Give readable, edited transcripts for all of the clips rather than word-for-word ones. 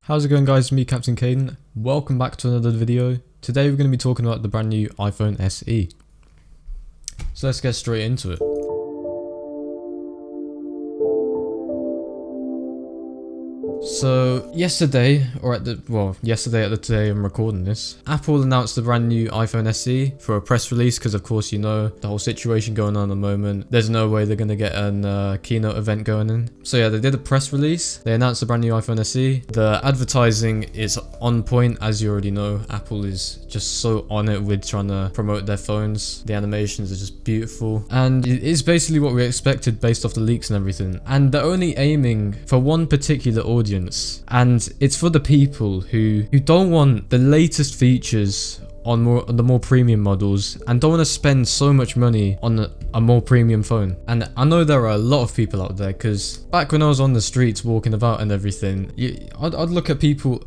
How's it going, guys? Me, Captain Caden. Welcome back to another video. Today we're going to be talking about the brand new iPhone SE. So let's get straight into it. So yesterday at the day I'm recording this, Apple announced the brand new iPhone SE for a press release because of course you know the whole situation going on at the moment. There's no way they're going to get an keynote event going in. So yeah, they did a press release. They announced the brand new iPhone SE. The advertising is on point, as you already know. Apple is just so on it with trying to promote their phones. The animations are just beautiful. And it is basically what we expected based off the leaks and everything. And they're only aiming for one particular audience. And it's for the people who don't want the latest features on the more premium models and don't want to spend so much money on a more premium phone. And I know there are a lot of people out there, because back when I was on the streets walking about and everything, I'd look at people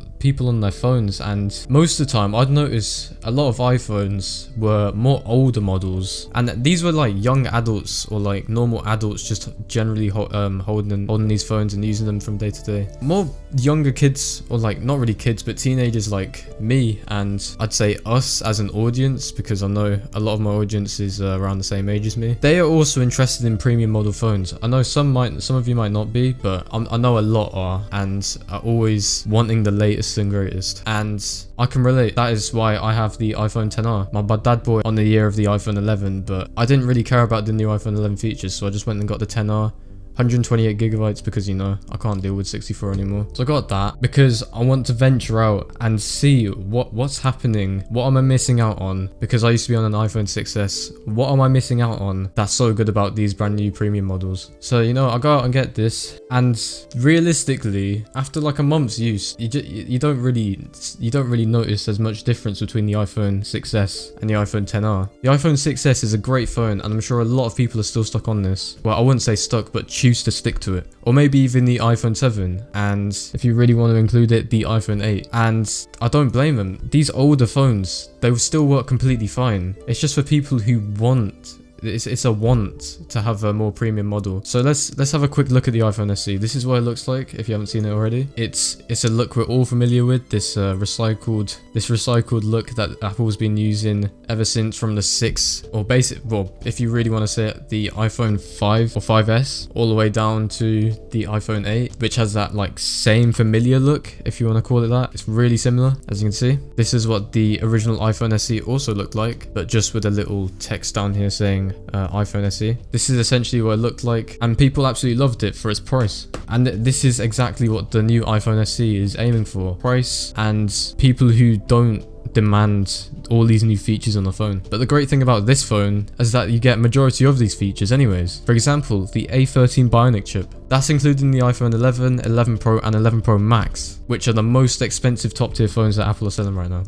on their phones, and most of the time I'd notice a lot of iPhones were more older models, and these were like young adults or like normal adults just generally holding these phones and using them from day to day. More younger kids, or like not really kids but teenagers like me, and I'd say us as an audience, because I know a lot of my audience is around the same age as me. They are also interested in premium model phones. I know some of you might not be, but I know a lot are, and are always wanting the latest and greatest. And I can relate. That is why I have the iPhone XR. My dad bought it on the year of the iPhone 11, but I didn't really care about the new iPhone 11 features, so I just went and got the XR. 128 gigabytes because, you know, I can't deal with 64 anymore. So I got that because I want to venture out and see what's happening. What am I missing out on? Because I used to be on an iPhone 6s. What am I missing out on that's so good about these brand new premium models? So, you know, I go out and get this, and realistically, after like a month's use, you don't really notice as much difference between the iPhone 6s and the iPhone XR. The iPhone 6s is a great phone, and I'm sure a lot of people are still stuck on this. Well, I wouldn't say stuck, but choose to stick to it. Or maybe even the iPhone 7, and if you really want to include it, the iPhone 8. And I don't blame them. These older phones, they will still work completely fine. It's just for people who want, it's a want to have a more premium model. So let's have a quick look at the iPhone SE. This is what it looks like if you haven't seen it already. It's a look we're all familiar with, this recycled look that Apple's been using ever since from the 6, or if you really want to say it, the iPhone 5 or 5S, all the way down to the iPhone 8, which has that like same familiar look, if you want to call it that. It's really similar, as you can see. This is what the original iPhone SE also looked like, but just with a little text down here saying iPhone SE. This is essentially what it looked like, and people absolutely loved it for its price. And this is exactly what the new iPhone SE is aiming for: price and people who don't demand all these new features on the phone. But the great thing about this phone is that you get majority of these features anyways. For example, the A13 Bionic chip. That's included in the iPhone 11, 11 Pro and 11 Pro Max, which are the most expensive top tier phones that Apple are selling right now.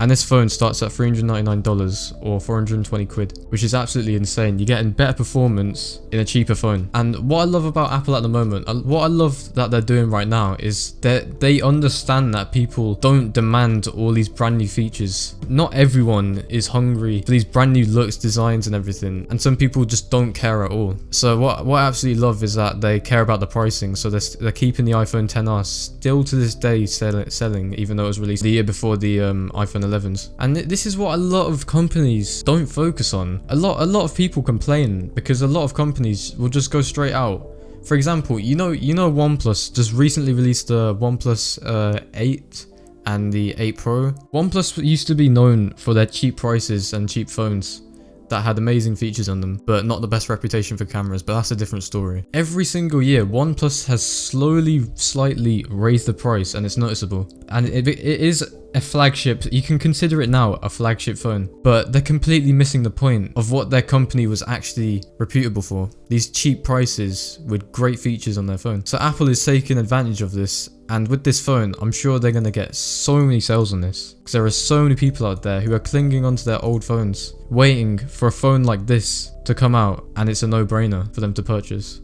And this phone starts at $399 or 420 quid, which is absolutely insane. You're getting better performance in a cheaper phone. And what I love about Apple at the moment, what I love that they're doing right now, is that they understand that people don't demand all these brand new features. Not everyone is hungry for these brand new looks, designs and everything. And some people just don't care at all. So what I absolutely love is that they care about the pricing. So they're keeping the iPhone XR still to this day selling, even though it was released the year before the iPhone 11s. And this is what a lot of companies don't focus on. A lot of people complain because a lot of companies will just go straight out. For example, you know OnePlus just recently released the OnePlus 8 and the 8 Pro. OnePlus used to be known for their cheap prices and cheap phones that had amazing features on them, but not the best reputation for cameras, but that's a different story. Every single year, OnePlus has slightly raised the price, and it's noticeable. And it is a flagship. You can consider it now a flagship phone, but they're completely missing the point of what their company was actually reputable for. These cheap prices with great features on their phone. So Apple is taking advantage of this, and with this phone, I'm sure they're going to get so many sales on this, because there are so many people out there who are clinging onto their old phones, waiting for a phone like this to come out, and it's a no-brainer for them to purchase.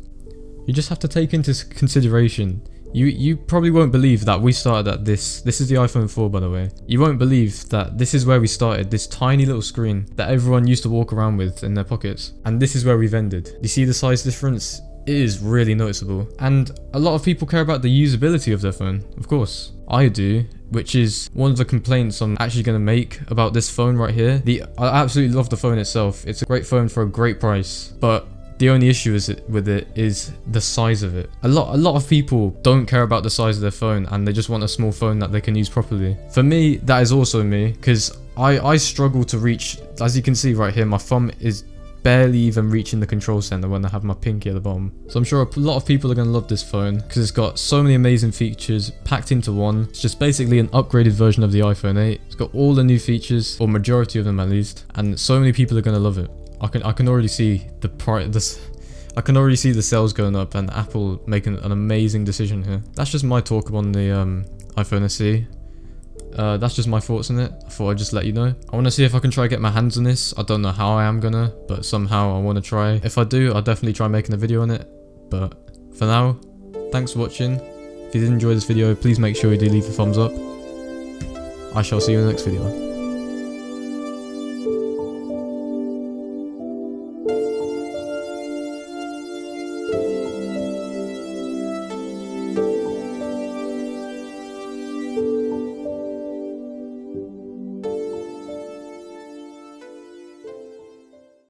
You just have to take into consideration, you probably won't believe that we started at this. This is the iPhone 4, by the way. You won't believe that this is where we started, this tiny little screen that everyone used to walk around with in their pockets. And this is where we've ended. You see the size difference? it is really noticeable. And a lot of people care about the usability of their phone, of course. I do, which is one of the complaints I'm actually going to make about this phone right here. I absolutely love the phone itself. It's a great phone for a great price, but the only issue with it is the size of it. A lot of people don't care about the size of their phone, and they just want a small phone that they can use properly. For me, that is also me, because I struggle to reach, as you can see right here, my thumb is barely even reaching the control center when I have my pinky at the bottom. So I'm sure a lot of people are going to love this phone because it's got so many amazing features packed into one. It's just basically an upgraded version of the iPhone 8. It's got all the new features, or majority of them at least, and so many people are going to love it. I can already see I can already see the sales going up and Apple making an amazing decision here. That's just my talk on the iPhone SE. That's just my thoughts on it. I thought I'd just let you know. I want to see if I can try get my hands on this. I don't know how I am gonna, but somehow I want to try. If I do, I'll definitely try making a video on it. But for now, thanks for watching. If you did enjoy this video, please make sure you do leave a thumbs up. I shall see you in the next video.